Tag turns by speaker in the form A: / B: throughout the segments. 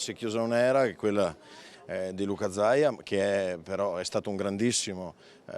A: si è chiusa un'era, che è quella di Luca Zaia, che però è stato un grandissimo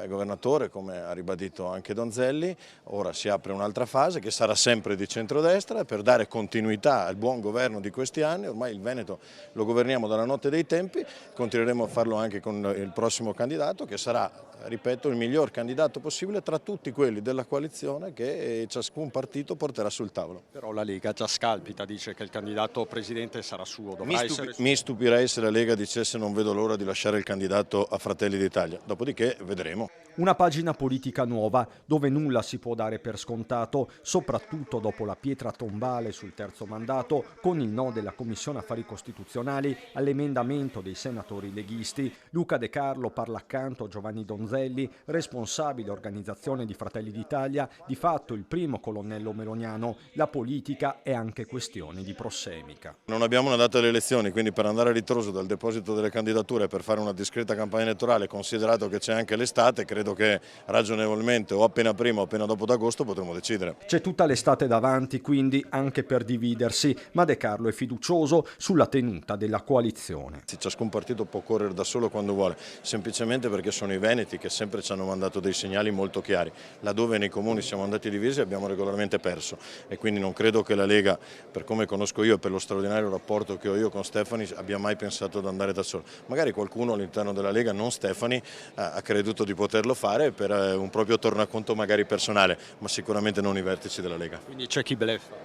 A: governatore, come ha ribadito anche Donzelli. Ora si apre un'altra fase che sarà sempre di centrodestra per dare continuità al buon governo di questi anni. Ormai il Veneto lo governiamo dalla notte dei tempi, continueremo a farlo anche con il prossimo candidato che sarà, ripeto, il miglior candidato possibile tra tutti quelli della coalizione che ciascun partito porterà sul tavolo.
B: Però la Lega già scalpita, dice che il candidato presidente sarà suo, dovrà essere suo.
A: Mi stupirei se la Lega dicesse non vedo l'ora di lasciare il candidato a Fratelli d'Italia, dopodiché vedremo.
C: Una pagina politica nuova dove nulla si può dare per scontato, soprattutto dopo la pietra tombale sul terzo mandato con il no della Commissione Affari Costituzionali all'emendamento dei senatori leghisti. Luca De Carlo parla accanto a Giovanni Donzelli, responsabile organizzazione di Fratelli d'Italia, di fatto il primo colonnello meloniano. La politica è anche questione di prossemica.
A: Non abbiamo una data delle elezioni, quindi per andare a ritroso dal deposito delle candidature per fare una discreta campagna elettorale, considerato che c'è anche l'estate, credo che ragionevolmente o appena prima o appena dopo d'agosto potremo decidere.
C: C'è tutta l'estate davanti, quindi anche per dividersi, ma De Carlo è fiducioso sulla tenuta della coalizione.
A: Ciascun partito può correre da solo quando vuole, semplicemente perché sono i veneti che sempre ci hanno mandato dei segnali molto chiari. Laddove nei comuni siamo andati divisi abbiamo regolarmente perso e quindi non credo che la Lega, per come conosco io e per lo straordinario rapporto che ho io con Stefani, abbia mai pensato ad andare da solo. Magari qualcuno all'interno della Lega, non Stefani, ha creduto di poterlo fare per un proprio tornaconto magari personale, ma sicuramente non i vertici della Lega.
B: Quindi c'è chi bleffa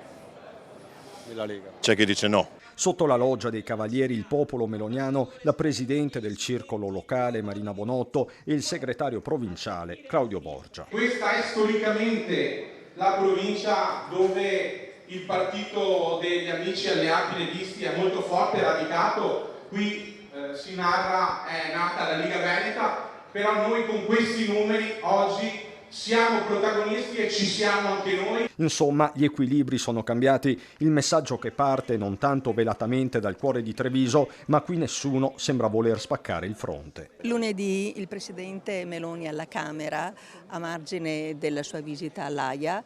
B: nella Lega.
A: C'è chi dice no.
C: Sotto la loggia dei Cavalieri il popolo meloniano, la presidente del circolo locale Marina Bonotto e il segretario provinciale Claudio Borgia.
D: Questa è storicamente la provincia dove il partito degli amici alleati leghisti è molto forte e radicato. Qui si narra, è nata la Lega Veneta, però noi con questi numeri oggi siamo protagonisti e ci siamo anche noi.
C: Insomma, gli equilibri sono cambiati, il messaggio che parte non tanto velatamente dal cuore di Treviso, ma qui nessuno sembra voler spaccare il fronte.
E: Lunedì il presidente Meloni alla Camera, a margine della sua visita all'Aia,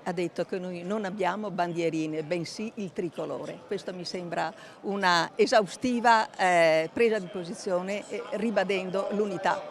E: ha detto che noi non abbiamo bandierine, bensì il tricolore. Questo mi sembra una esaustiva presa di posizione, ribadendo l'unità.